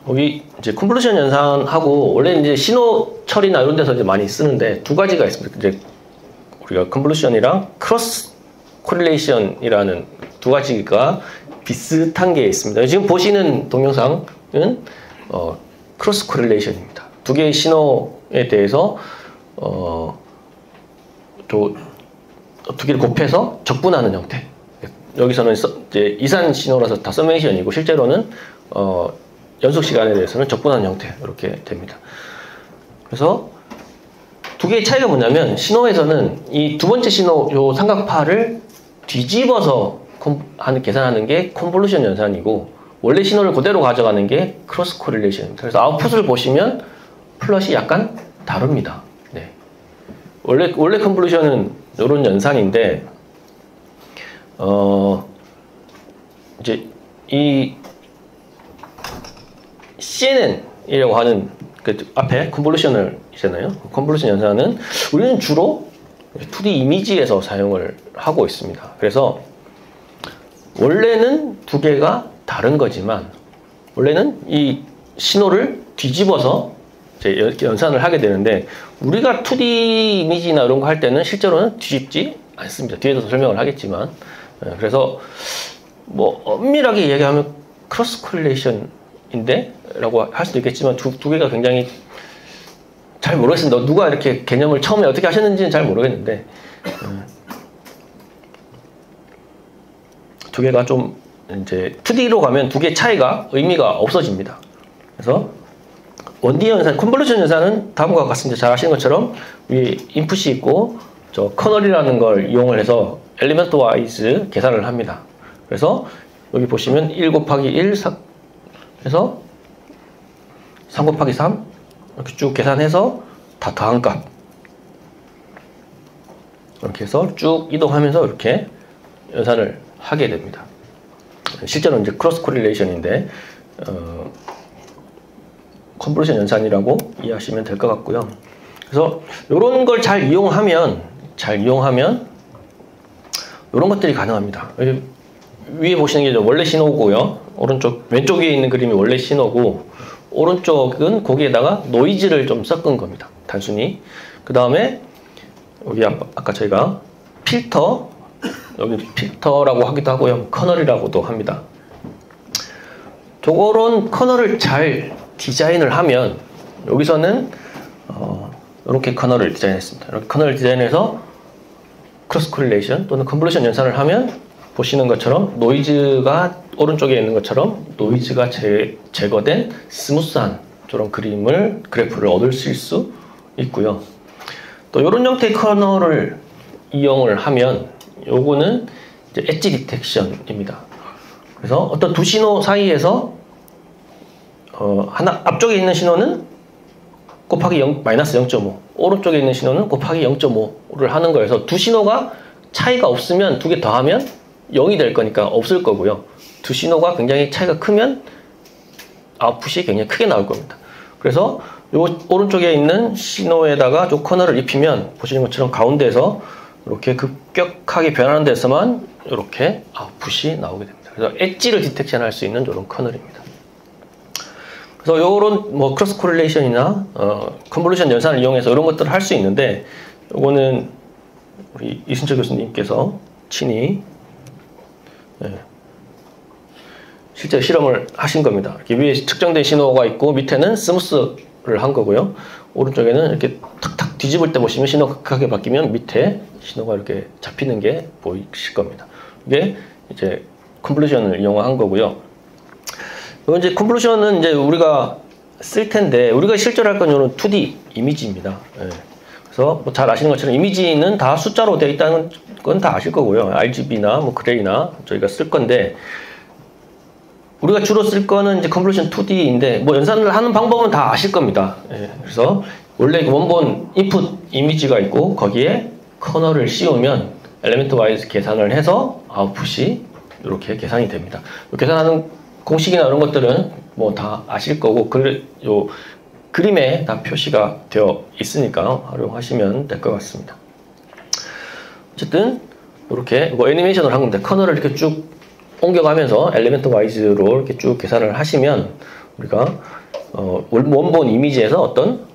여기 이제 컨볼루션 연산하고 원래 이제 신호 처리나 이런 데서 이제 많이 쓰는데 두 가지가 있습니다. 이제 우리가 컨볼루션이랑 크로스 코릴레이션이라는 두 가지가 비슷한 게 있습니다. 지금 보시는 동영상은 크로스 코릴레이션입니다. 두 개의 신호에 대해서 또 두 개를 곱해서 적분하는 형태. 여기서는 이제 이산 신호라서 다 서메이션이고 실제로는 연속 시간에 대해서는 적분하는 형태 이렇게 됩니다. 그래서 두 개의 차이가 뭐냐면 신호에서는 이 두 번째 신호 요 삼각파를 뒤집어서 계산하는 게 컨볼루션 연산이고 원래 신호를 그대로 가져가는 게 크로스 코릴레이션입니다. 그래서 아웃풋을 보시면 플롯이 약간 다릅니다. 네. 원래 컨볼루션은 이런 연산인데 이제 이 CNN이라고 하는 그 앞에 컨볼루션을 있잖아요. 컨볼루션 연산은 우리는 주로 2D 이미지에서 사용을 하고 있습니다. 그래서 원래는 두 개가 다른 거지만 원래는 이 신호를 뒤집어서 이제 연산을 하게 되는데 우리가 2D 이미지나 이런 거 할 때는 실제로는 뒤집지 않습니다. 뒤에서 설명을 하겠지만 그래서 뭐 엄밀하게 얘기하면 크로스 코릴레이션인데 라고 할 수도 있겠지만 두 개가 굉장히 잘 모르겠습니다. 누가 이렇게 개념을 처음에 어떻게 하셨는지는 잘 모르겠는데 두 개가 좀 이제 2D로 가면 두 개의 차이가 의미가 없어집니다. 그래서 1D 연산, 컨볼루션 연산은 다음과 같습니다. 잘 아시는 것처럼 위에 인풋이 있고 저 커널이라는 걸 이용을 해서 엘리먼트 와이즈 계산을 합니다. 그래서 여기 보시면 1 곱하기 1 해서 3 곱하기 3 이렇게 쭉 계산해서 다 더한 값 이렇게 해서 쭉 이동하면서 이렇게 연산을 하게 됩니다. 실제로는 이제 크로스 코릴레이션인데 컨볼루션 연산이라고 이해하시면 될 것 같고요. 그래서 이런 걸 잘 이용하면 이런 것들이 가능합니다. 위에 보시는 게 원래 신호고요. 왼쪽 위에 있는 그림이 원래 신호고 오른쪽은 거기에다가 노이즈를 좀 섞은 겁니다. 단순히. 그 다음에 여기 아까 저희가 필터, 여기 필터라고 하기도 하고요. 커널이라고도 합니다. 저런 커널을 잘 디자인을 하면 여기서는 이렇게 커널을 디자인했습니다. 이렇게 커널을 디자인해서 크로스 코릴레이션 또는 컨볼루션 연산을 하면 보시는 것처럼 노이즈가 오른쪽에 있는 것처럼 노이즈가 제거된 스무스한 저런 그래프를 얻으실 수 있고요. 또 이런 형태의 커널을 이용을 하면 요거는 이제 엣지 디텍션입니다. 그래서 어떤 두 신호 사이에서 앞쪽에 있는 신호는 곱하기 마이너스 0.5 오른쪽에 있는 신호는 곱하기 0.5를 하는 거여서 두 신호가 차이가 없으면 두 개 더하면 0이 될 거니까 없을 거고요. 두 신호가 굉장히 차이가 크면 아웃풋이 굉장히 크게 나올 겁니다. 그래서 요 오른쪽에 있는 신호에다가 요 커널을 입히면 보시는 것처럼 가운데에서 이렇게 급격하게 변하는 데서만 이렇게 아웃풋이 나오게 됩니다. 그래서 엣지를 디텍션 할 수 있는 이런 커널입니다. 그래서 요런 뭐 크로스 코릴레이션이나 컨볼루션 연산을 이용해서 이런 것들을 할 수 있는데 요거는 우리 이순철 교수님께서 친히 실제 실험을 하신 겁니다. 이렇게 위에 측정된 신호가 있고 밑에는 스무스를 한 거고요. 오른쪽에는 이렇게 탁탁 뒤집을 때 보시면 신호가 크게 바뀌면 밑에 신호가 이렇게 잡히는 게 보이실 겁니다. 이게 이제 컨볼루션을 이용한 거고요. 이건 이제 컨볼루션은 이제 우리가 쓸 텐데 우리가 실제로 할 건 이런 2D 이미지입니다. 그래서 뭐 잘 아시는 것처럼 이미지는 다 숫자로 되어 있다는 건 다 아실 거고요. RGB나 뭐 그레이나 저희가 쓸 건데 우리가 주로 쓸 거는 이제 컨볼루션 2D인데 뭐 연산을 하는 방법은 다 아실 겁니다. 그래서 원래 원본 인풋 이미지가 있고 거기에 커널을 씌우면 엘리먼트 와이즈 계산을 해서 아웃풋이 이렇게 계산이 됩니다. 계산하는 공식이나 이런 것들은 뭐 다 아실 거고 요 그림에 다 표시가 되어 있으니까 활용하시면 될 것 같습니다. 어쨌든 이렇게 뭐 애니메이션을 한 건데 커널을 이렇게 쭉 옮겨가면서 엘리먼트 와이즈로 이렇게 쭉 계산을 하시면 우리가 원본 이미지에서 어떤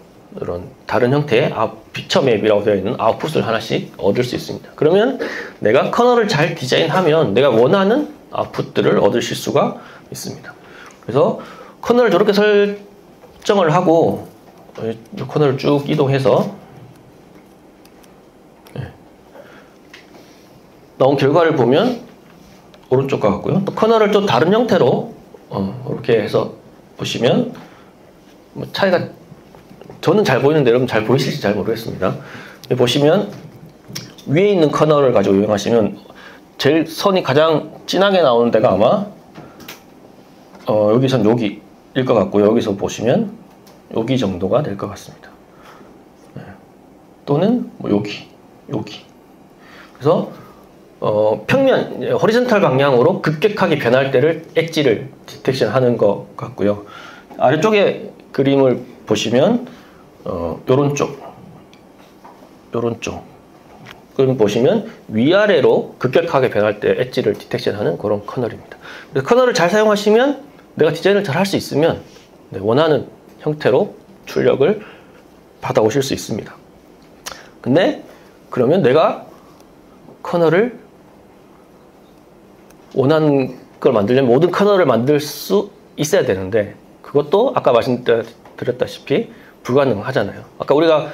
이런 다른 형태의 피처 맵이라고 되어 있는 아웃풋을 하나씩 얻을 수 있습니다. 그러면 내가 커널을 잘 디자인하면 내가 원하는 아웃풋들을 얻으실 수가 있습니다. 그래서 커널을 저렇게 설정을 하고 커널을 쭉 이동해서 나온 결과를 보면 오른쪽과 같고요. 또 커널을 또 다른 형태로 이렇게 해서 보시면 뭐 차이가 저는 잘 보이는데 여러분 잘 보이실지 잘 모르겠습니다. 보시면 위에 있는 커널을 가지고 이용하시면 제일 선이 가장 진하게 나오는 데가 아마 여기선 여기일 것 같고요. 여기서 보시면 여기 정도가 될 것 같습니다. 또는 뭐 여기. 그래서 평면, 호리존탈 방향으로 급격하게 변할 때를 엣지를 디텍션 하는 것 같고요. 아래쪽에 그림을 보시면 요런 쪽 그림 보시면 위아래로 급격하게 변할 때 엣지를 디텍션 하는 그런 커널입니다. 그래서 커널을 잘 사용하시면 내가 디자인을 잘 할 수 있으면 원하는 형태로 출력을 받아오실 수 있습니다. 근데 그러면 내가 커널을 원하는 걸 만들려면 모든 커널을 만들 수 있어야 되는데 그것도 아까 말씀드렸다시피 불가능하잖아요. 아까 우리가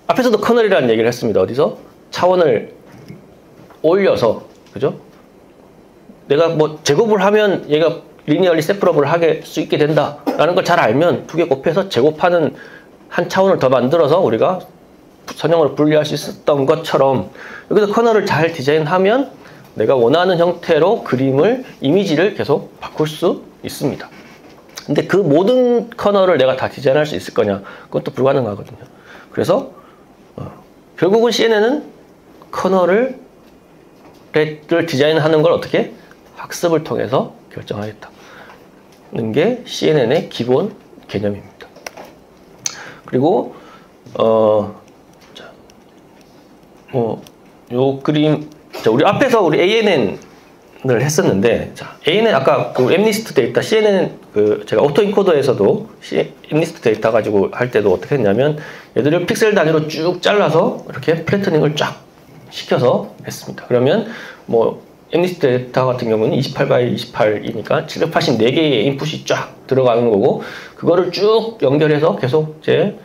앞에서도 커널이라는 얘기를 했습니다. 어디서? 차원을 올려서, 그죠? 내가 뭐 제곱을 하면 얘가 리니어리 세퍼러블을 할 수 있게 된다라는 걸 잘 알면 두 개 곱해서 제곱하는 한 차원을 더 만들어서 우리가 선형으로 분리할 수 있었던 것처럼 여기서 커널을 잘 디자인하면 내가 원하는 형태로 그림을, 이미지를 계속 바꿀 수 있습니다. 근데 그 모든 커널을 내가 다 디자인할 수 있을 거냐? 그것도 불가능하거든요. 그래서 결국은 CNN은 커널을 디자인하는 걸 어떻게? 학습을 통해서 결정하겠다는 게 CNN의 기본 개념입니다. 그리고 요 그림, 우리 앞에서 우리 ANN을 했었는데, ANN 아까 그 엠니스트 데이터, CNN 제가 오토인코더에서도 엠니스트 데이터 가지고 할 때도 어떻게 했냐면 얘들을 픽셀 단위로 쭉 잘라서 이렇게 플래트닝을 쫙 시켜서 했습니다. 그러면 뭐 엠니스트 데이터 같은 경우는 28x28이니까 784개의 인풋이 쫙 들어가는 거고 그거를 쭉 연결해서 계속 이제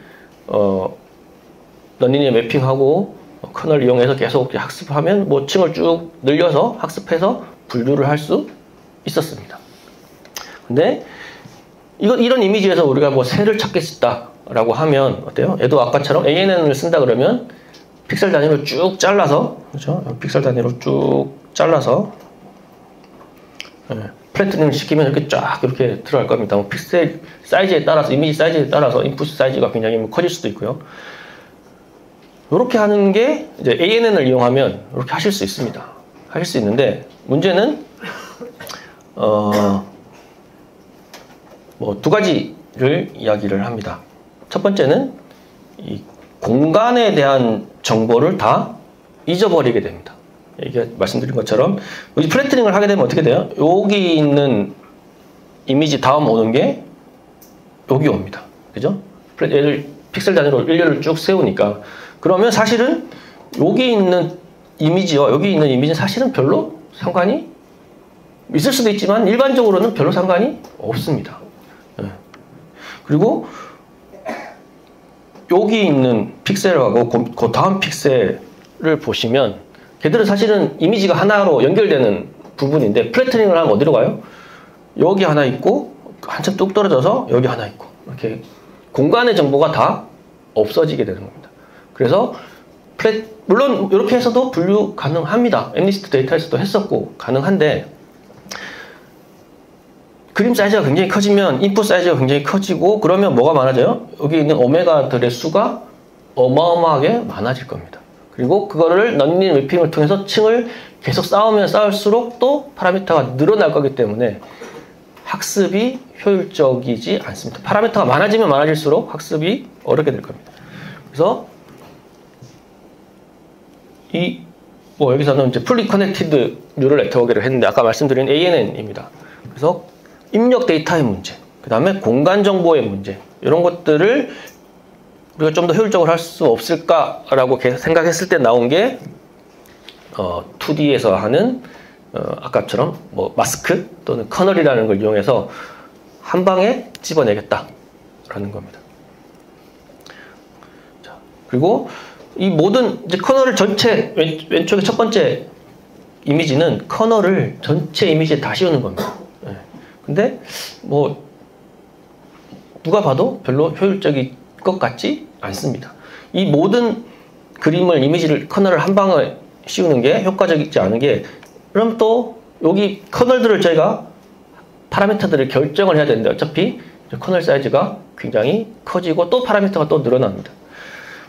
넌리니어 매핑하고 커널 이용해서 계속 학습하면 뭐 층을 쭉 늘려서 학습해서 분류를 할 수 있었습니다. 근데 이런 이미지에서 우리가 뭐 새를 찾겠다라고 하면 어때요? 얘도 아까처럼 ANN을 쓴다 그러면 픽셀 단위로 쭉 잘라서, 그렇죠? 픽셀 단위로 쭉 잘라서 플래트닝 시키면 이렇게 쫙 이렇게 들어갈 겁니다. 뭐 픽셀 사이즈에 따라서, 이미지 사이즈에 따라서 인풋 사이즈가 굉장히 커질 수도 있고요. 이렇게 하는 게 이제 ANN을 이용하면 이렇게 하실 수 있습니다. 하실 수 있는데 문제는 뭐 두 가지를 이야기를 합니다. 첫 번째는 이 공간에 대한 정보를 다 잊어버리게 됩니다. 이게 말씀드린 것처럼 여기 플래트닝을 하게 되면 어떻게 돼요? 여기 있는 이미지 다음 오는 게 여기 옵니다. 그죠? 얘를 픽셀 단위로 일렬을 쭉 세우니까 그러면 사실은 여기 있는 이미지와 여기 있는 이미지는 사실은 별로 상관이 있을 수도 있지만 일반적으로는 별로 상관이 없습니다. 그리고 여기 있는 픽셀하고 그 다음 픽셀을 보시면 걔들은 사실은 이미지가 하나로 연결되는 부분인데 플래트닝을 하면 어디로 가요? 여기 하나 있고 한참 뚝 떨어져서 여기 하나 있고 이렇게 공간의 정보가 다 없어지게 되는 겁니다. 그래서 물론 이렇게 해서도 분류 가능합니다. 엠니스트 데이터에서도 했었고 가능한데 그림 사이즈가 굉장히 커지면 인풋 사이즈가 굉장히 커지고 그러면 뭐가 많아져요? 여기 있는 오메가들의 수가 어마어마하게 많아질 겁니다. 그리고 그거를 넌리니어 매핑을 통해서 층을 계속 쌓으면 쌓을수록 또 파라미터가 늘어날 거기 때문에 학습이 효율적이지 않습니다. 파라미터가 많아지면 많아질수록 학습이 어렵게 될 겁니다. 그래서 여기서는 이제 풀리 커넥티드 뉴럴 네트워크를 했는데 아까 말씀드린 ANN입니다. 그래서 입력 데이터의 문제, 그 다음에 공간 정보의 문제, 이런 것들을 우리가 좀 더 효율적으로 할 수 없을까라고 생각했을 때 나온 게 2D에서 하는 아까처럼 뭐 마스크 또는 커널이라는 걸 이용해서 한 방에 집어내겠다라는 겁니다. 자, 그리고 이 모든 이제 커널을 전체 왼쪽에 첫 번째 이미지는 커널을 전체 이미지에 다 씌우는 겁니다. 네. 근데 뭐 누가 봐도 별로 효율적일 것 같지 않습니다. 이 모든 그림을 이미지를 커널을 한 방에 씌우는 게 효과적이지 않은 게, 그럼 또 여기 커널들을 저희가 파라미터들을 결정을 해야 되는데 어차피 커널 사이즈가 굉장히 커지고 또 파라미터가 또 늘어납니다.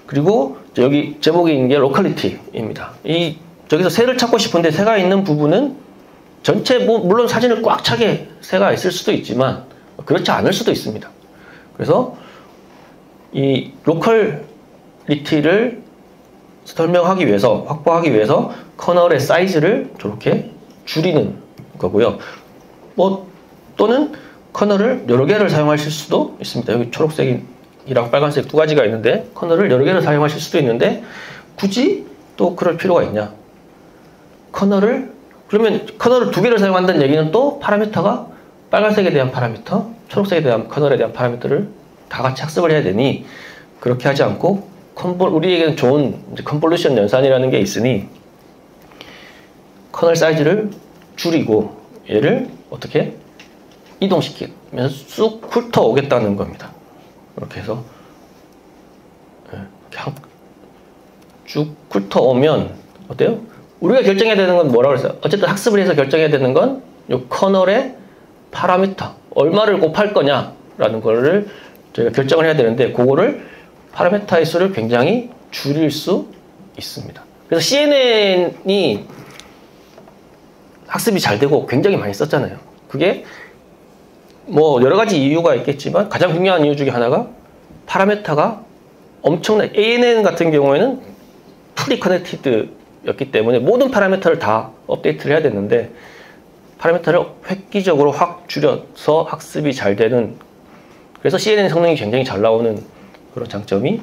그리고 여기 제목이 있는 게 로컬리티입니다. 이 저기서 새를 찾고 싶은데 새가 있는 부분은 전체 물론 사진을 꽉 차게 새가 있을 수도 있지만 그렇지 않을 수도 있습니다. 그래서 이 로컬리티를 설명하기 위해서, 확보하기 위해서 커널의 사이즈를 저렇게 줄이는 거고요. 뭐 또는 커널을 여러 개를 사용하실 수도 있습니다. 여기 초록색이랑 빨간색 두 가지가 있는데 커널을 여러 개를 사용하실 수도 있는데 굳이 또 그럴 필요가 있냐? 그러면 커널을 두 개를 사용한다는 얘기는 또 파라미터가 빨간색에 대한 파라미터, 초록색에 대한 커널에 대한 파라미터를 다 같이 학습을 해야 되니, 그렇게 하지 않고 우리에게는 좋은 컨볼루션 연산이라는 게 있으니 커널 사이즈를 줄이고 얘를 어떻게 이동시키면서 쑥 훑어오겠다는 겁니다. 이렇게 해서 쭉 훑어오면 어때요? 우리가 결정해야 되는 건 뭐라고 그랬어요? 어쨌든 학습을 해서 결정해야 되는 건 이 커널의 파라미터, 얼마를 곱할 거냐라는 거를 저희가 결정을 해야 되는데, 그거를 파라미터의 수를 굉장히 줄일 수 있습니다. 그래서 CNN이 학습이 잘 되고 굉장히 많이 썼잖아요. 그게 뭐 여러 가지 이유가 있겠지만 가장 중요한 이유 중에 하나가 파라미터가 ANN 같은 경우에는 풀리 커넥티드였기 때문에 모든 파라미터를 다 업데이트를 해야 되는데 파라미터를 획기적으로 확 줄여서 학습이 잘 되는, 그래서 CNN 성능이 굉장히 잘 나오는 그런 장점이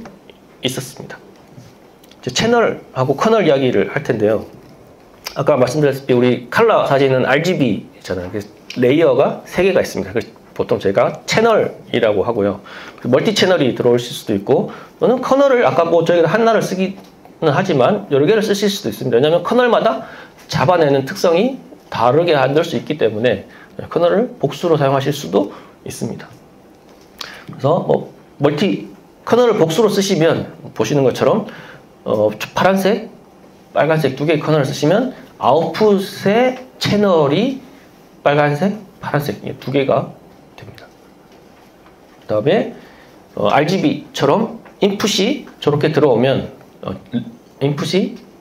있었습니다. 이제 채널하고 커널 이야기를 할 텐데요. 아까 말씀드렸다시피 우리 컬러 사진은 RGB 있잖아요. 그래서 레이어가 3개가 있습니다. 그래서 보통 제가 채널이라고 하고요. 멀티 채널이 들어올 수도 있고, 또는 커널을 아까 뭐 저희가 하나를 쓰기는 하지만 여러 개를 쓰실 수도 있습니다. 왜냐하면 커널마다 잡아내는 특성이 다르게 만들 수 있기 때문에 커널을 복수로 사용하실 수도 있습니다. 그래서 뭐 커널을 복수로 쓰시면 보시는 것처럼 파란색, 빨간색 두 개의 커널을 쓰시면 아웃풋의 채널이 빨간색, 파란색 두 개가 됩니다. 그 다음에 RGB처럼 인풋이 저렇게 들어오면 인풋이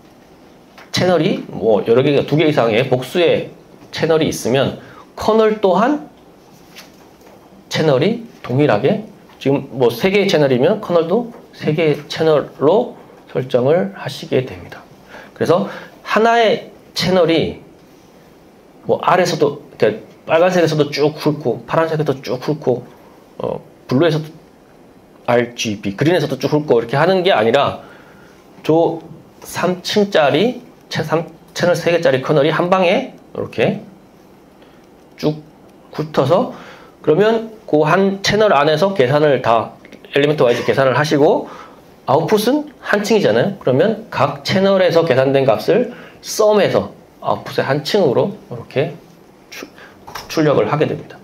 채널이 뭐 여러 개가 두 개 이상의 복수의 채널이 있으면 커널 또한 채널이 동일하게, 지금 뭐 3개의 채널이면 커널도 3개의 채널로 설정을 하시게 됩니다. 그래서 하나의 채널이 뭐 아래서도 빨간색에서도 쭉 훑고 파란색에서도 쭉 훑고 블루에서도 RGB, 그린에서도 쭉 훑고 이렇게 하는 게 아니라 저 3층짜리 채널 3개짜리 커널이 한 방에 이렇게 쭉 훑어서, 그러면 그 한 채널 안에서 계산을 다 엘리먼트 와이즈 계산을 하시고 아웃풋은 한 층이잖아요. 그러면 각 채널에서 계산된 값을 썸해서 아웃풋의 한 층으로 이렇게 출력을 하게 됩니다.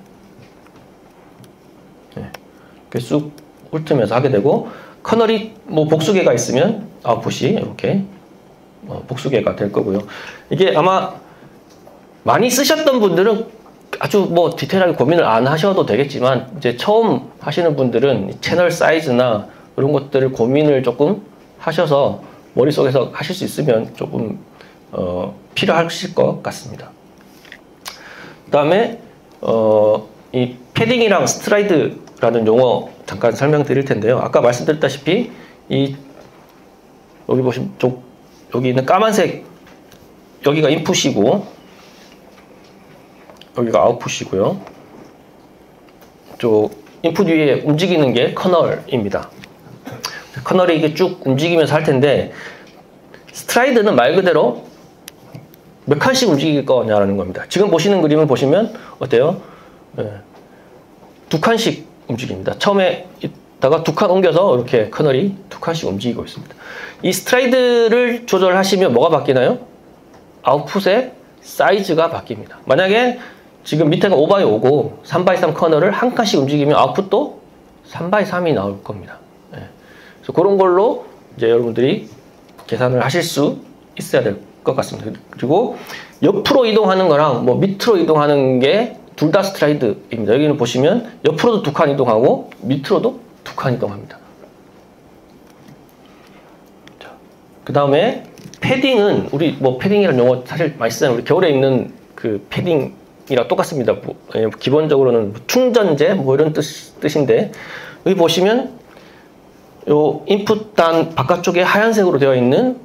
이렇게 쑥 훑으면서 하게 되고, 커널이 뭐 복수개가 있으면 아웃풋이 이렇게 복수개가 될 거고요. 이게 아마 많이 쓰셨던 분들은 아주 뭐 디테일하게 고민을 안 하셔도 되겠지만, 이제 처음 하시는 분들은 채널 사이즈나 이런 것들을 고민을 조금 하셔서 머릿속에서 하실 수 있으면 조금 필요하실 것 같습니다. 그 다음에 이 패딩이랑 스트라이드라는 용어 잠깐 설명드릴 텐데요. 아까 말씀드렸다시피 여기 보시면 여기 있는 까만색 여기가 인풋이고 여기가 아웃풋이고요. 저 인풋 위에 움직이는 게 커널입니다. 커널이 이게 쭉 움직이면서 할 텐데 스트라이드는 말 그대로 몇 칸씩 움직일 거냐라는 겁니다. 지금 보시는 그림을 보시면 어때요? 네. 2칸씩 움직입니다. 처음에 있다가 2칸 옮겨서 이렇게 커널이 2칸씩 움직이고 있습니다. 이 스트라이드를 조절하시면 뭐가 바뀌나요? 아웃풋의 사이즈가 바뀝니다. 만약에 지금 밑에가 5x5고 3x3 커널을 한 칸씩 움직이면 아웃풋도 3x3이 나올 겁니다. 네. 그래서 그런 걸로 이제 여러분들이 계산을 하실 수 있어야 될 것 같습니다. 그리고 옆으로 이동하는 거랑 뭐 밑으로 이동하는 게 둘 다 스트라이드입니다. 여기는 보시면 옆으로도 2칸 이동하고 밑으로도 2칸 이동합니다. 그 다음에 패딩은 우리 뭐 패딩이라는 용어 사실 많이 쓰잖아요. 우리 겨울에 입는 그 패딩이랑 똑같습니다. 뭐, 기본적으로는 충전재 뭐 이런 뜻인데 여기 보시면 요 인풋 단 바깥쪽에 하얀색으로 되어 있는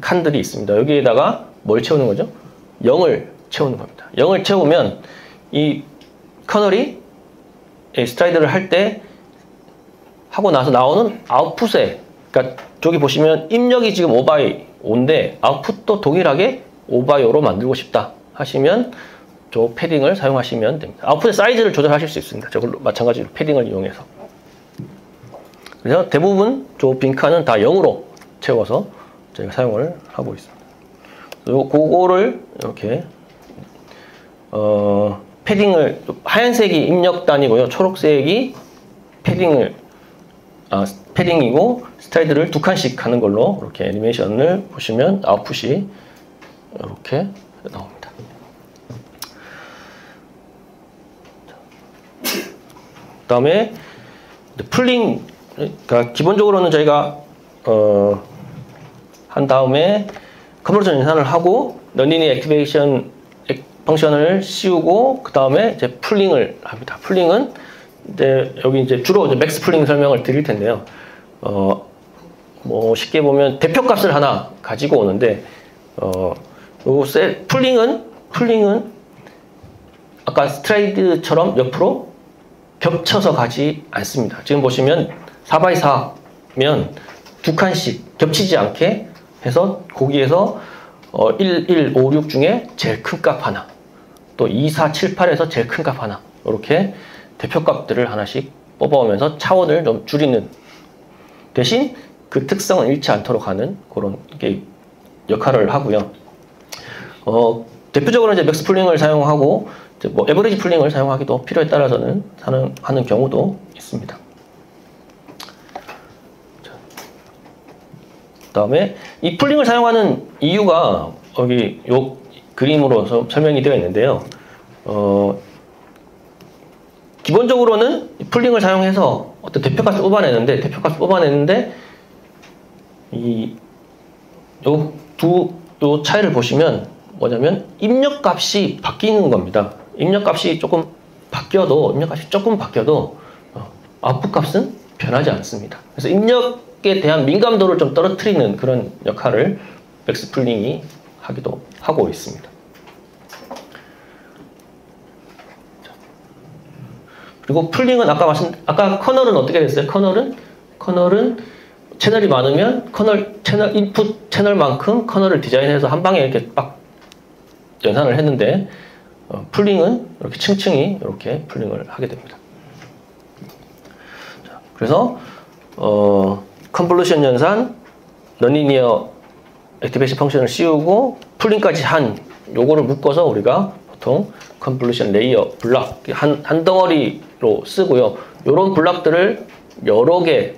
칸들이 있습니다. 여기에다가 뭘 채우는 거죠? 0을 채우는 겁니다. 0을 채우면 이 커널이 스트라이드를 할 때 하고 나서 나오는 아웃풋에, 그러니까 저기 보시면 입력이 지금 5x5인데 아웃풋도 동일하게 5x5로 만들고 싶다 하시면 저 패딩을 사용하시면 됩니다. 아웃풋의 사이즈를 조절하실 수 있습니다. 저걸로 마찬가지로 패딩을 이용해서. 그래서 대부분 저 빈칸은 다 0으로 채워서 저희가 사용을 하고 있습니다. 그거를 이렇게 패딩을 하얀색이 입력 단위고요. 초록색이 패딩이고 스트라이드를 2칸씩 하는 걸로 이렇게 애니메이션을 보시면 아웃풋이 이렇게 나옵니다. 그 다음에 풀링, 그러니까 기본적으로는 저희가 한 다음에 컨버전 연산을 하고 넌리니어 액티베이션 펑션을 씌우고 그 다음에 이제 풀링을 합니다. 풀링은 이제 여기 이제 주로 이제 맥스 풀링 설명을 드릴 텐데요. 뭐 쉽게 보면 대표값을 하나 가지고 오는데 요 풀링은 아까 스트라이드처럼 옆으로 겹쳐서 가지 않습니다. 지금 보시면 4x4면 2칸씩 겹치지 않게 해서 거기에서 1, 1, 5, 6 중에 제일 큰 값 하나, 또 2, 4, 7, 8에서 제일 큰 값 하나, 이렇게 대표값들을 하나씩 뽑아오면서 차원을 좀 줄이는 대신 그 특성은 잃지 않도록 하는 그런 게 역할을 하고요. 대표적으로 이제 맥스 풀링을 사용하고 이제 뭐 에버리지 풀링을 사용하기도 필요에 따라서는 하는 경우도 있습니다. 그 다음에 이 풀링을 사용하는 이유가 여기 요 그림으로 설명이 되어 있는데요. 기본적으로는 풀링을 사용해서 어떤 대표값을 뽑아내는데 요 차이를 보시면 뭐냐면 입력값이 바뀌는 겁니다. 입력값이 조금 바뀌어도 아웃풋 값은 변하지 않습니다. 그래서 입력에 대한 민감도를 좀 떨어뜨리는 그런 역할을 맥스 풀링이 하기도 하고 있습니다. 그리고 풀링은 아까 커널은 어떻게 됐어요? 커널은 채널이 많으면 인풋 채널만큼 커널을 디자인해서 한 방에 이렇게 빡 연산을 했는데 풀링은 이렇게 층층이 이렇게 풀링을 하게 됩니다. 자, 그래서 컨볼루션 연산, 넌리니어 액티베이션 펑션을 씌우고 풀링까지 한 요거를 묶어서 우리가 보통 컨볼루션 레이어 블락 한 덩어리로 쓰고요. 요런 블락들을 여러 개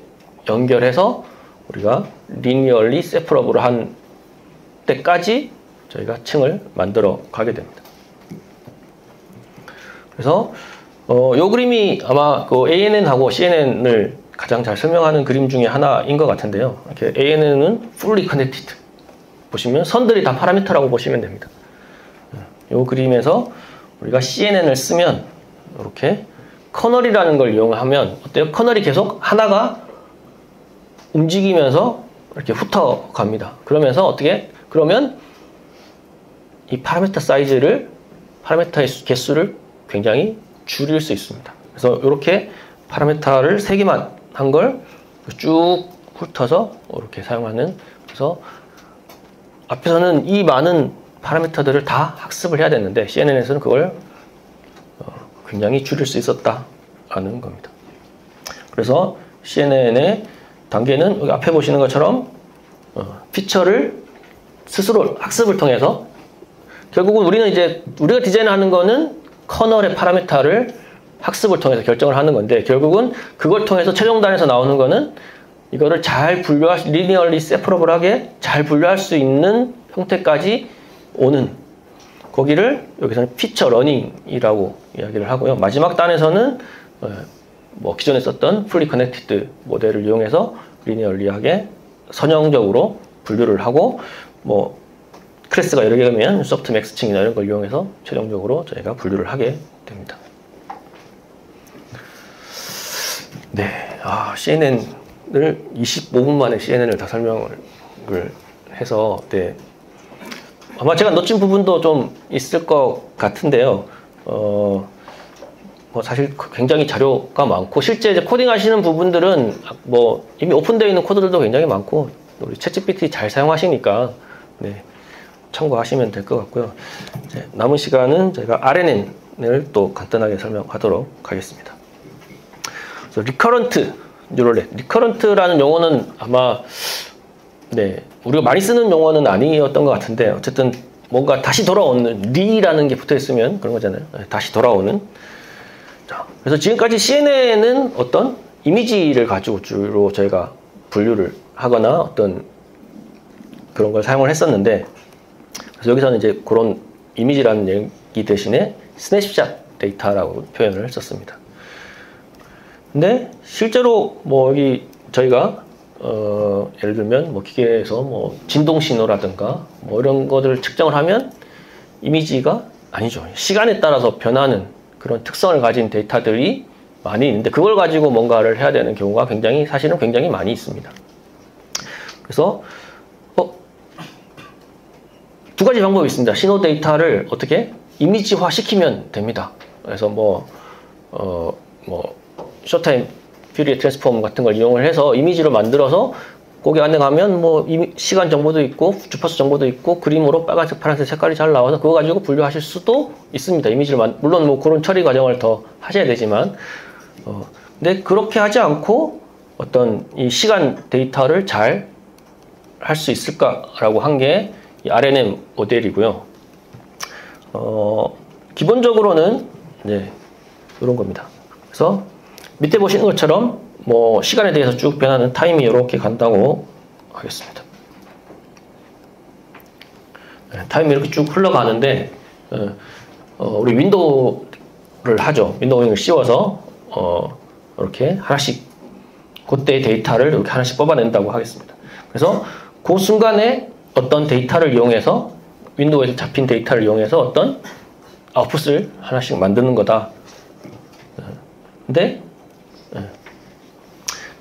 연결해서 우리가 리니얼리 세퍼러블을 한 때까지 저희가 층을 만들어 가게 됩니다. 그래서 요 그림이 아마 그 ANN하고 CNN을 가장 잘 설명하는 그림 중에 하나인 것 같은데요. 이렇게 ANN은 fully connected. 보시면 선들이 다 파라미터라고 보시면 됩니다. 요 그림에서 우리가 CNN을 쓰면 이렇게 커널이라는 걸 이용하면 어때요? 커널이 계속 하나가 움직이면서 이렇게 훑어 갑니다. 그러면 이 파라미터의 개수를 굉장히 줄일 수 있습니다. 그래서 이렇게 파라미터를 3개만 한 걸 쭉 훑어서 이렇게 사용하는, 그래서 앞에서는 이 많은 파라미터들을 다 학습을 해야 되는데 CNN에서는 그걸 굉장히 줄일 수 있었다라는 겁니다. 그래서 CNN의 단계는 여기 앞에 보시는 것처럼 피처를 스스로 학습을 통해서, 결국은 우리는 이제 우리가 디자인하는 거는 커널의 파라미터를 학습을 통해서 결정을 하는 건데, 결국은 그걸 통해서 최종단에서 나오는 거는 이거를 잘 분류할, 리니얼리 세퍼러블하게 잘 분류할 수 있는 형태까지 오는, 거기를 여기서는 피처 러닝이라고 이야기를 하고요. 마지막 단에서는 뭐 기존에 썼던 풀리 커넥티드 모델을 이용해서 리니얼리하게 선형적으로 분류를 하고, 뭐 클래스가 여러 개면 소프트맥스칭이나 이런 걸 이용해서 최종적으로 저희가 분류를 하게 됩니다. 네, CNN을 25분 만에 CNN을 다 설명을 해서, 네, 아마 제가 놓친 부분도 좀 있을 것 같은데요. 뭐 사실 굉장히 자료가 많고, 실제 이제 코딩 하시는 부분들은 뭐 이미 오픈되어 있는 코드들도 굉장히 많고, 우리 챗GPT 잘 사용하시니까 네, 참고하시면 될 것 같고요. 이제 남은 시간은 저희가 RNN을 또 간단하게 설명하도록 하겠습니다. 그래서 리커런트 뉴럴넷, 리커런트라는 용어는 아마 네, 우리가 많이 쓰는 용어는 아니었던 것 같은데, 어쨌든 뭔가 다시 돌아오는, 리라는 게 붙어 있으면 그런 거잖아요. 다시 돌아오는. 자, 그래서 지금까지 CNN은 어떤 이미지를 가지고 주로 저희가 분류를 하거나 어떤 그런 걸 사용을 했었는데, 그래서 여기서는 이제 그런 이미지라는 얘기 대신에 스냅샷 데이터라고 표현을 했었습니다. 근데 실제로 뭐 여기 저희가 예를 들면 뭐 기계에서 뭐 진동 신호라든가 뭐 이런 것들을 측정을 하면 이미지가 아니죠. 시간에 따라서 변하는 그런 특성을 가진 데이터들이 많이 있는데, 그걸 가지고 뭔가를 해야 되는 경우가 사실은 굉장히 많이 있습니다. 그래서 두 가지 방법이 있습니다. 신호 데이터를 어떻게 이미지화 시키면 됩니다. 그래서 뭐 쇼타임 퓨리에 트랜스폼 같은 걸 이용을 해서 이미지로 만들어서 거기 안에 가면 뭐 시간 정보도 있고 주파수 정보도 있고 그림으로 빨간색, 파란색 색깔이 잘 나와서 그거 가지고 분류하실 수도 있습니다. 이미지를 물론 뭐 그런 처리 과정을 더 하셔야 되지만, 근데 그렇게 하지 않고 어떤 이 시간 데이터를 잘 할 수 있을까라고 한 게 이 RNN 모델이고요. 기본적으로는 네, 이런 겁니다. 그래서 밑에 보시는 것처럼 뭐 시간에 대해서 쭉 변하는 타임이 이렇게 간다고 하겠습니다. 네, 타임이 이렇게 쭉 흘러가는데 우리 윈도우를 하죠. 윈도우잉을 씌워서 이렇게 하나씩 그때의 데이터를 이렇게 하나씩 뽑아낸다고 하겠습니다. 그래서 그 순간에 어떤 데이터를 이용해서 윈도우에서 잡힌 데이터를 이용해서 어떤 아웃풋을 하나씩 만드는 거다. 근데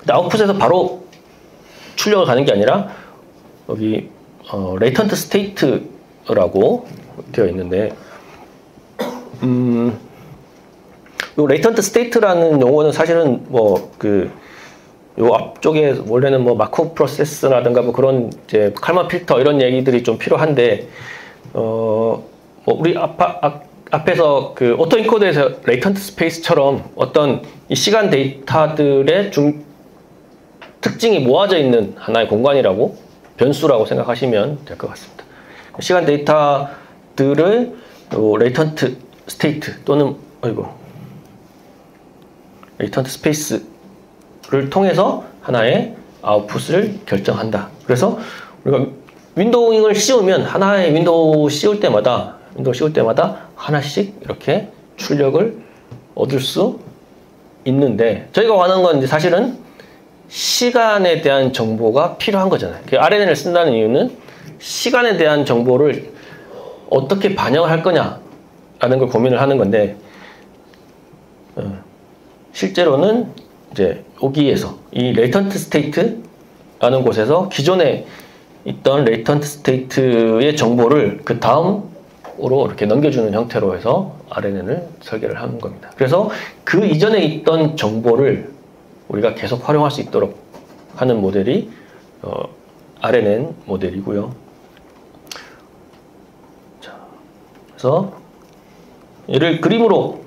아웃풋에서 바로 출력을 가는 게 아니라 여기 레이턴트 스테이트라고 되어 있는데, 요 레이턴트 스테이트라는 용어는 사실은 뭐 요 앞쪽에 원래는 뭐 마크업 프로세스라든가 뭐 그런 이제 칼만 필터 이런 얘기들이 좀 필요한데, 뭐 우리 앞에서 그 오토 인코더에서 레이턴트 스페이스처럼 어떤 이 시간 데이터들의 특징이 모아져 있는 하나의 공간이라고, 변수라고 생각하시면 될 것 같습니다. 시간 데이터들을 레이턴트 스테이트 또는 레이턴트 스페이스를 통해서 하나의 아웃풋을 결정한다. 그래서 우리가 윈도우잉을 씌우면 하나의 윈도우 씌울 때마다 하나씩 이렇게 출력을 얻을 수 있는데, 저희가 원하는 건 이제 사실은 시간에 대한 정보가 필요한 거잖아요. RNN을 쓴다는 이유는 시간에 대한 정보를 어떻게 반영을 할 거냐라는 걸 고민을 하는 건데, 실제로는 이제 여기에서 이 레이턴트 스테이트라는 곳에서 기존에 있던 레이턴트 스테이트의 정보를 그 다음 톡으로 이렇게 넘겨주는 형태로 해서 RNN을 설계를 하는 겁니다. 그래서 그 이전에 있던 정보를 우리가 계속 활용할 수 있도록 하는 모델이 RNN 모델이고요. 자, 그래서 얘를 그림으로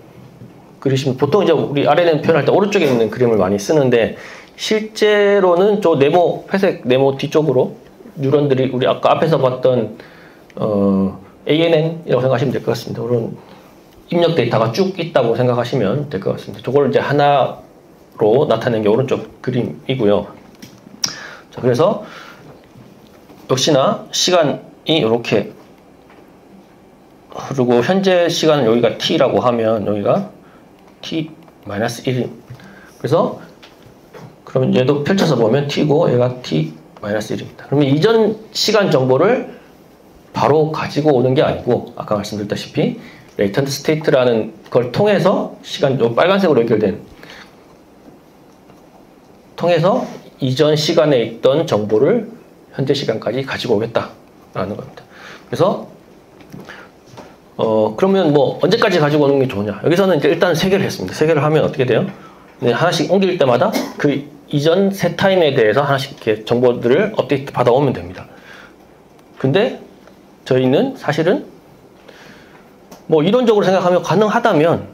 그리시면 보통 이제 우리 RNN 표현할 때 오른쪽에 있는 그림을 많이 쓰는데 실제로는 저 네모, 회색 네모 뒤쪽으로 뉴런들이 우리 아까 앞에서 봤던 ANN이라고 생각하시면 될 것 같습니다. 그런 입력 데이터가 쭉 있다고 생각하시면 될 것 같습니다. 저걸 이제 하나로 나타낸 게 오른쪽 그림이고요. 자, 그래서 역시나 시간이 이렇게 흐르고 현재 시간은 여기가 t라고 하면 여기가 t-1. 그래서 그러면 얘도 펼쳐서 보면 t고 얘가 t-1입니다. 그러면 이전 시간 정보를 바로 가지고 오는 게 아니고 아까 말씀드렸다시피 레이턴트 스테이트라는 걸 통해서 시간, 요 빨간색으로 연결된 통해서 이전 시간에 있던 정보를 현재 시간까지 가지고 오겠다라는 겁니다. 그래서 그러면 뭐 언제까지 가지고 오는 게 좋으냐? 여기서는 이제 일단 세 개를 했습니다. 세 개를 하면 어떻게 돼요? 하나씩 옮길 때마다 그 이전 세 타임에 대해서 하나씩 이렇게 정보들을 업데이트 받아오면 됩니다. 근데 저희는 사실은 뭐 이론적으로 생각하면 가능하다면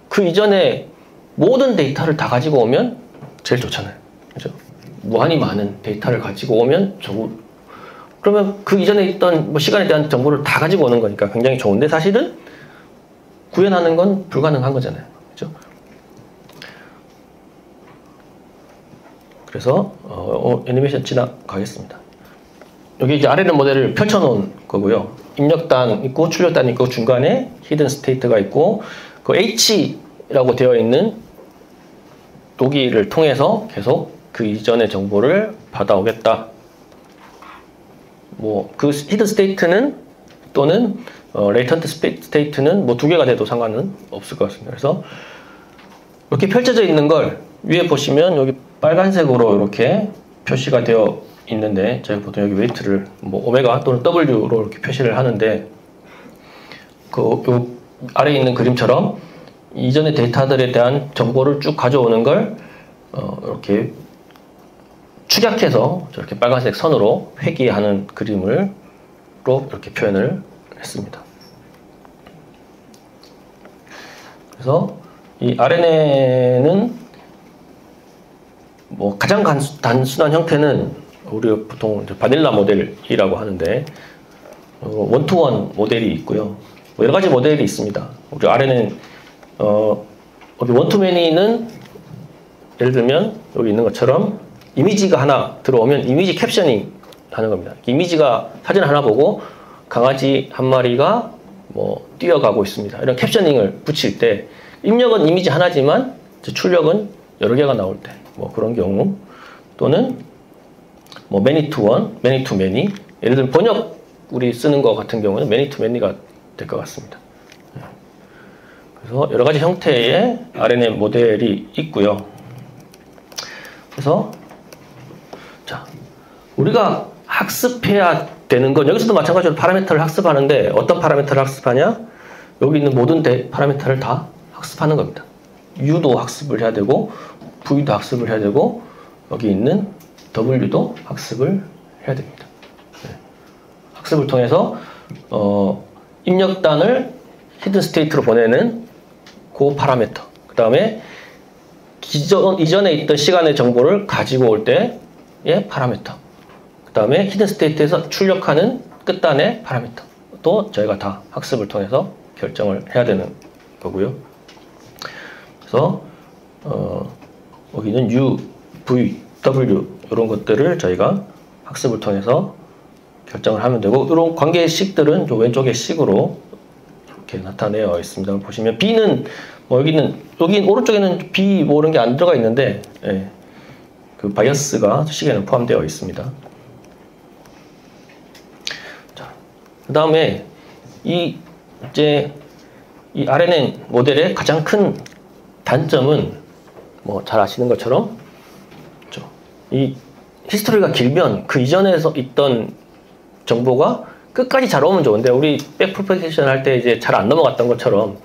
그 이전에 모든 데이터를 다 가지고 오면 제일 좋잖아요. 그죠? 무한히 많은 데이터를 가지고 오면 그러면 그 이전에 있던 뭐 시간에 대한 정보를 다 가지고 오는 거니까 굉장히 좋은데 사실은 구현하는 건 불가능한 거잖아요. 그죠? 그래서 애니메이션 지나가겠습니다. 여기 이제 RNN 모델을 펼쳐놓은 거고요. 입력단 있고 출력단 있고 중간에 히든 스테이트가 있고 그 H라고 되어 있는 여기를 통해서 계속 그 이전의 정보를 받아오겠다. 뭐 그 히든 스테이트는 또는 레이턴트 스테이트는 뭐 두 개가 돼도 상관은 없을 것 같습니다. 그래서 이렇게 펼쳐져 있는 걸 위에 보시면 여기 빨간색으로 이렇게 표시가 되어 있는데 저희가 보통 여기 웨이트를 뭐 오메가 또는 W로 이렇게 표시를 하는데 요 아래에 있는 그림처럼 이전의 데이터들에 대한 정보를 쭉 가져오는 걸 이렇게 축약해서 저렇게 빨간색 선으로 회귀하는 그림으로 이렇게 표현을 했습니다. 그래서 이 RNN은 뭐 가장 단순한 형태는 우리가 보통 바닐라 모델이라고 하는데 원투원 모델이 있고요. 뭐 여러 가지 모델이 있습니다. 우리 RNN 여기 원투매니는 예를 들면 여기 있는 것처럼 이미지가 하나 들어오면 이미지 캡셔닝 하는 겁니다. 이미지가 사진 하나 보고 강아지 한 마리가 뭐 뛰어가고 있습니다. 이런 캡셔닝을 붙일 때 입력은 이미지 하나지만 출력은 여러 개가 나올 때 뭐 그런 경우 또는 뭐 many to one, many to many 예를 들면 번역 우리 쓰는 것 같은 경우는 many to many가 될 것 같습니다. 그래서 여러 가지 형태의 RNN 모델이 있고요. 그래서 자 우리가 학습해야 되는 건 여기서도 마찬가지로 파라미터를 학습하는데 어떤 파라미터를 학습하냐? 여기 있는 모든 파라미터를 다 학습하는 겁니다. U도 학습을 해야 되고 V도 학습을 해야 되고 여기 있는 W도 학습을 해야 됩니다. 네. 학습을 통해서 입력단을 히든 스테이트로 보내는 그 파라미터 그 다음에 이전에 있던 시간의 정보를 가지고 올 때의 파라미터 그 다음에 히든 스테이트에서 출력하는 끝단의 파라미터도 저희가 다 학습을 통해서 결정을 해야 되는 거고요. 그래서 여기는 U, V, W 이런 것들을 저희가 학습을 통해서 결정을 하면 되고 이런 관계식들은 왼쪽의 식으로 이렇게 나타내어 있습니다. 보시면 B는 뭐 여기 오른쪽에는 B 뭐 이런 게 안 들어가 있는데 예, 그 바이어스가 식에는 포함되어 있습니다. 자, 그 다음에 이제 이 RNN 모델의 가장 큰 단점은 뭐 잘 아시는 것처럼 이 히스토리가 길면 그 이전에서 있던 정보가 끝까지 잘 오면 좋은데 우리 백 프로페셔널 할 때 이제 잘 안 넘어갔던 것처럼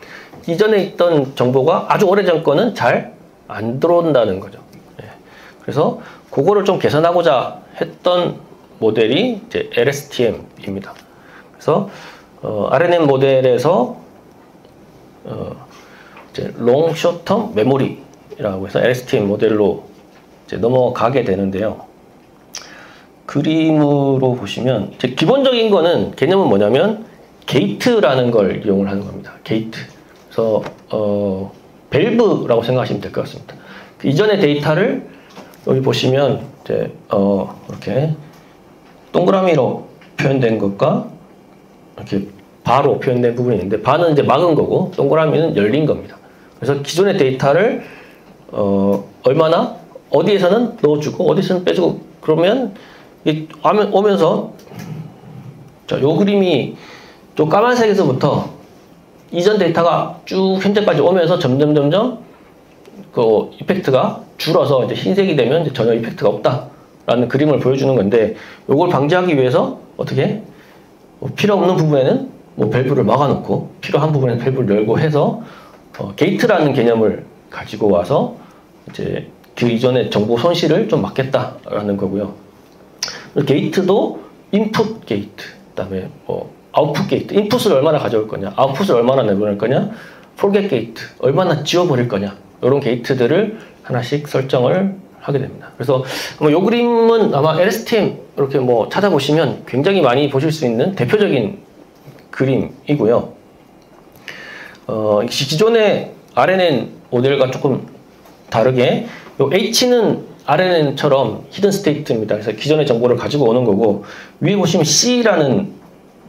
이전에 있던 정보가 아주 오래전 거는 잘 안 들어온다는 거죠. 예. 그래서 그거를 좀 개선하고자 했던 모델이 이제 LSTM입니다. 그래서 RNN 모델에서 이제 롱 숏텀 메모리라고 해서 LSTM 모델로 이제 넘어가게 되는데요. 그림으로 보시면 이제 기본적인 거는 개념은 뭐냐면 게이트라는 걸 이용을 하는 겁니다. 게이트. 그래서 밸브라고 생각하시면 될 것 같습니다. 그 이전의 데이터를 여기 보시면 이제 이렇게 동그라미로 표현된 것과 이렇게 바로 표현된 부분이 있는데 바는 이제 막은 거고 동그라미는 열린 겁니다. 그래서 기존의 데이터를 얼마나 어디에서는 넣어주고 어디서는 빼주고 그러면 오면서 자, 요 그림이 좀 까만색에서부터 이전 데이터가 쭉 현재까지 오면서 점점 그 이펙트가 줄어서 이제 흰색이 되면 이제 전혀 이펙트가 없다라는 그림을 보여주는 건데 요걸 방지하기 위해서 어떻게 필요 없는 부분에는 뭐 밸브를 막아놓고 필요한 부분에는 밸브를 열고 해서 게이트라는 개념을 가지고 와서 이제 그 이전의 정보 손실을 좀 막겠다라는 거고요. 게이트도 인풋 게이트, 그다음에 뭐 아웃풋 게이트, 인풋을 얼마나 가져올 거냐, 아웃풋을 얼마나 내보낼 거냐, forget 게이트, 얼마나 지워버릴 거냐, 이런 게이트들을 하나씩 설정을 하게 됩니다. 그래서 이 그림은 아마 LSTM 이렇게 뭐 찾아보시면 굉장히 많이 보실 수 있는 대표적인 그림이고요. 기존의 RNN 모델과 조금 다르게 요 H는 RNN처럼 히든 스테이트입니다. 그래서 기존의 정보를 가지고 오는 거고 위에 보시면 C라는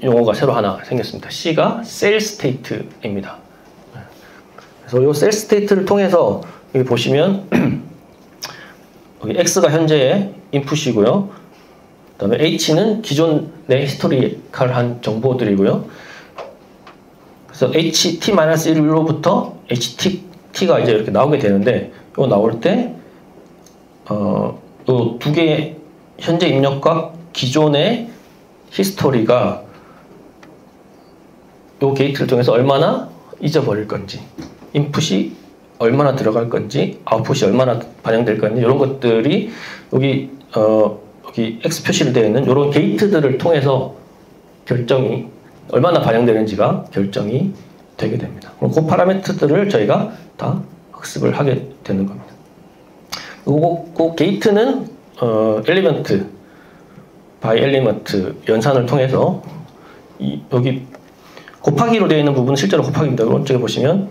용어가 새로 하나 생겼습니다. C가 셀 스테이트입니다. 그래서 이 셀 스테이트를 통해서 여기 보시면 여기 X가 현재의 인풋이고요. 그 다음에 H는 기존의 히스토리컬한 정보들이고요. 그래서 HT-1로부터 HT가 이제 이렇게 나오게 되는데 이거 나올 때 이 두 개의 현재 입력과 기존의 히스토리가 이 게이트를 통해서 얼마나 잊어버릴 건지, 인풋이 얼마나 들어갈 건지, 아웃풋이 얼마나 반영될 건지 이런 것들이 여기 X 표시로 되어 있는 이런 게이트들을 통해서 결정이 얼마나 반영되는지가 결정이 되게 됩니다. 그럼 그 파라미터들을 저희가 다 학습을 하게 되는 겁니다. 그 게이트는 엘리먼트 바이 엘리먼트 연산을 통해서 여기 곱하기로 되어 있는 부분은 실제로 곱하기입니다. 오른쪽에 보시면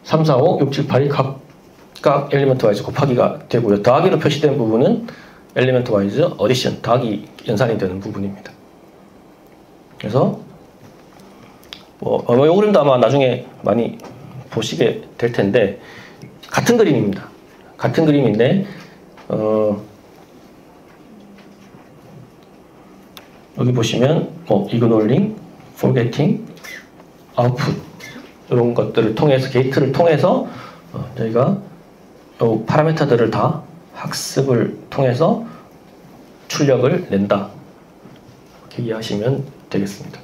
3, 4, 5, 6, 7, 8이 각각 엘리먼트 와이즈 곱하기가 되고요. 더하기로 표시된 부분은 엘리먼트 와이즈 어디션, 더하기 연산이 되는 부분입니다. 그래서 이 그림도 아마 나중에 많이 보시게 될 텐데 같은 그림입니다. 같은 그림인데 여기 보시면 ignoring, forgetting, output 이런 것들을 통해서 게이트를 통해서 저희가 이 파라미터들을 다 학습을 통해서 출력을 낸다. 이렇게 이해하시면 되겠습니다.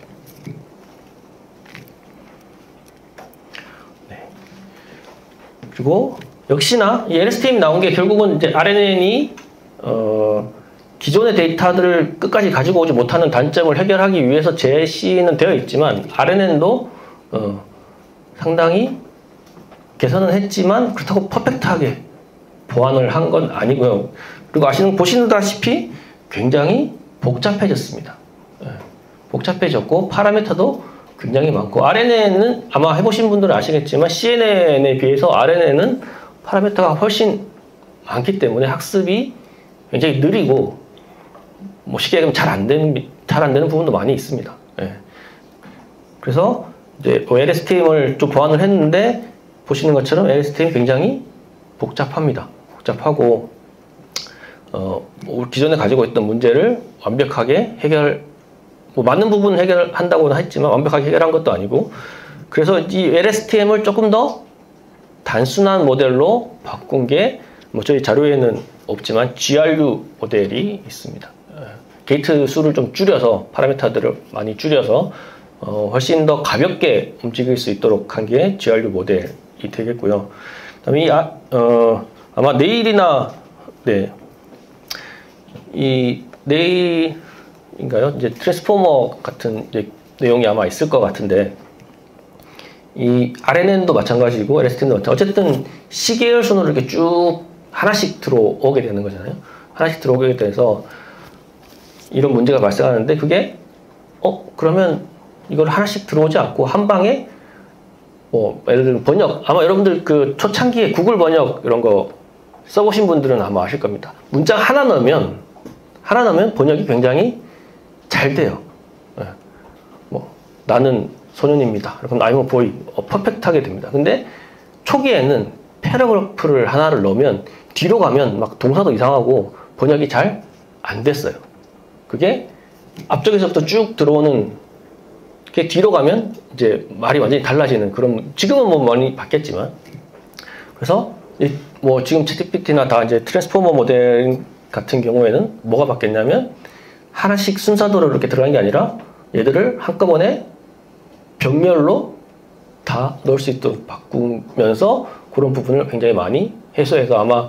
네. 그리고 역시나 이 LSTM 나온 게 결국은 이제 RNN이 기존의 데이터들을 끝까지 가지고 오지 못하는 단점을 해결하기 위해서 제시는 되어 있지만 RNN도 상당히 개선은 했지만 그렇다고 퍼펙트하게 보완을 한 건 아니고요. 그리고 보시다시피 굉장히 복잡해졌습니다. 복잡해졌고 파라미터도 굉장히 많고 RNN은 아마 해보신 분들은 아시겠지만 CNN에 비해서 RNN은 파라미터가 훨씬 많기 때문에 학습이 굉장히 느리고 쉽게 얘기하면 잘 안 되는 부분도 많이 있습니다. 그래서 이제 LSTM을 좀 보완을 했는데 보시는 것처럼 LSTM이 굉장히 복잡합니다. 복잡하고 기존에 가지고 있던 문제를 완벽하게 맞는 부분은 해결한다고는 했지만 완벽하게 해결한 것도 아니고 그래서 이 LSTM을 조금 더 단순한 모델로 바꾼 게 저희 자료에는 없지만 GRU 모델이 있습니다. 게이트 수를 좀 줄여서 파라미터들을 많이 줄여서 훨씬 더 가볍게 움직일 수 있도록 한 게 GRU 모델이 되겠고요. 그다음에 아마 내일이나 내일인가요? 이제 트랜스포머 같은 이제 내용이 아마 있을 것 같은데, 이 RNN도 마찬가지고 LSTM도 마찬가지고 어쨌든 시계열 순으로 이렇게 쭉 하나씩 들어오게 되는 거잖아요. 하나씩 들어오게 돼서 이런 문제가 발생하는데, 그게 그러면 이걸 하나씩 들어오지 않고 한 방에 예를 들면 번역, 아마 여러분들 그 초창기에 구글 번역 이런 거 써보신 분들은 아마 아실 겁니다. 문자 하나 넣으면 번역이 굉장히 잘 돼요. 나는 소년입니다. 그럼 I'm a boy. 퍼펙트하게 됩니다. 근데 초기에는 패러그래프를 하나를 넣으면 뒤로 가면 막 동사도 이상하고 번역이 잘 안 됐어요. 그게 앞쪽에서부터 쭉 들어오는 게 뒤로 가면 이제 말이 완전히 달라지는 그런, 지금은 뭐 많이 바뀌었지만, 그래서 뭐 지금 챗GPT나 다 이제 트랜스포머 모델 같은 경우에는 뭐가 바뀌었냐면 하나씩 순서대로 이렇게 들어가는 게 아니라 얘들을 한꺼번에 병렬로 다 넣을 수 있도록 바꾸면서 그런 부분을 굉장히 많이 해소해서, 아마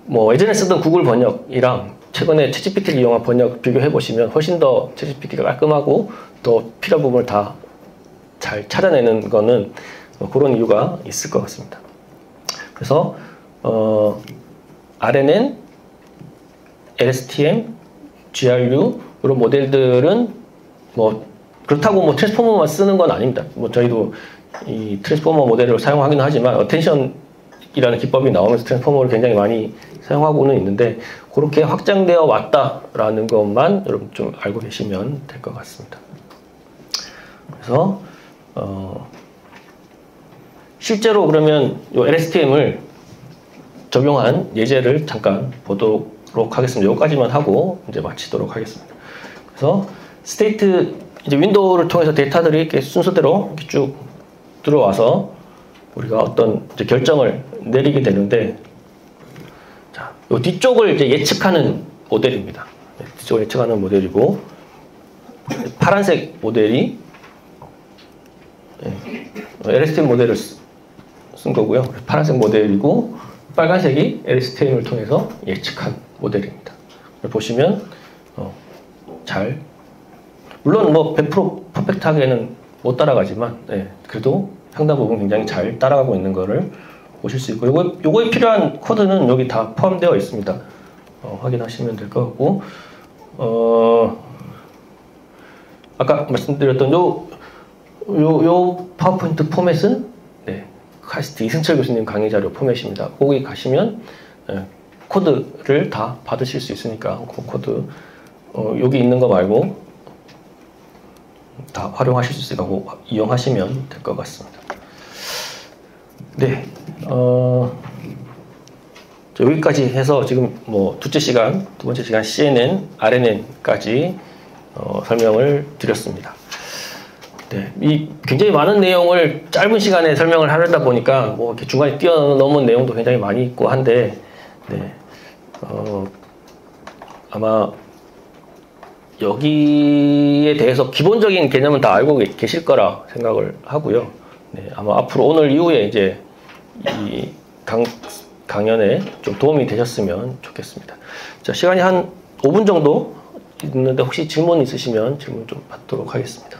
뭐 예전에 쓰던 구글 번역이랑 최근에 챗GPT를 이용한 번역 비교해 보시면 훨씬 더 챗GPT가 깔끔하고 더 필요한 부분을 다 잘 찾아내는 거는 그런 이유가 있을 것 같습니다. 그래서 RNN, LSTM, GRU 이런 모델들은 뭐 그렇다고 뭐 트랜스포머만 쓰는 건 아닙니다. 뭐 저희도 이 트랜스포머 모델을 사용하기는 하지만 어텐션이라는 기법이 나오면서 트랜스포머를 굉장히 많이 사용하고는 있는데, 그렇게 확장되어 왔다라는 것만 여러분 좀 알고 계시면 될 것 같습니다. 그래서 실제로 그러면 이 LSTM을 적용한 예제를 잠깐 보도록 하겠습니다. 여기까지만 하고 이제 마치도록 하겠습니다. 그래서 스테이트, 이제 윈도우를 통해서 데이터들이 이렇게 순서대로 이렇게 쭉 들어와서 우리가 어떤 이제 결정을 내리게 되는데, 자, 요 뒤쪽을 이제 예측하는 모델입니다. 뒤쪽을 예측하는 모델이고, 파란색 모델이 LSTM 모델을 쓴 거고요. 파란색 모델이고, 빨간색이 LSTM을 통해서 예측한 모델입니다. 보시면 물론 뭐 100% 퍼펙트하게는 못 따라가지만, 그래도 상당 부분 굉장히 잘 따라가고 있는 거를 보실 수 있고, 요거에 필요한 코드는 여기 다 포함되어 있습니다. 확인하시면 될 것 같고, 아까 말씀드렸던 요 파워포인트 포맷은 카이스트 이승철 교수님 강의 자료 포맷입니다. 거기 가시면 코드를 다 받으실 수 있으니까 그 코드 여기 있는 거 말고 다 활용하실 수 있으니까 이용하시면 될 것 같습니다. 네, 여기까지 해서 지금 뭐 두 번째 시간 CNN, RNN까지 설명을 드렸습니다. 네, 이 굉장히 많은 내용을 짧은 시간에 설명을 하려다 보니까 뭐 이렇게 중간에 뛰어넘은 내용도 굉장히 많이 있고 한데, 아마 여기에 대해서 기본적인 개념은 다 알고 계실 거라 생각을 하고요. 아마 앞으로 오늘 이후에 이제 이 강연에 좀 도움이 되셨으면 좋겠습니다. 자, 시간이 한 5분 정도 있는데 혹시 질문 있으시면 질문 좀 받도록 하겠습니다.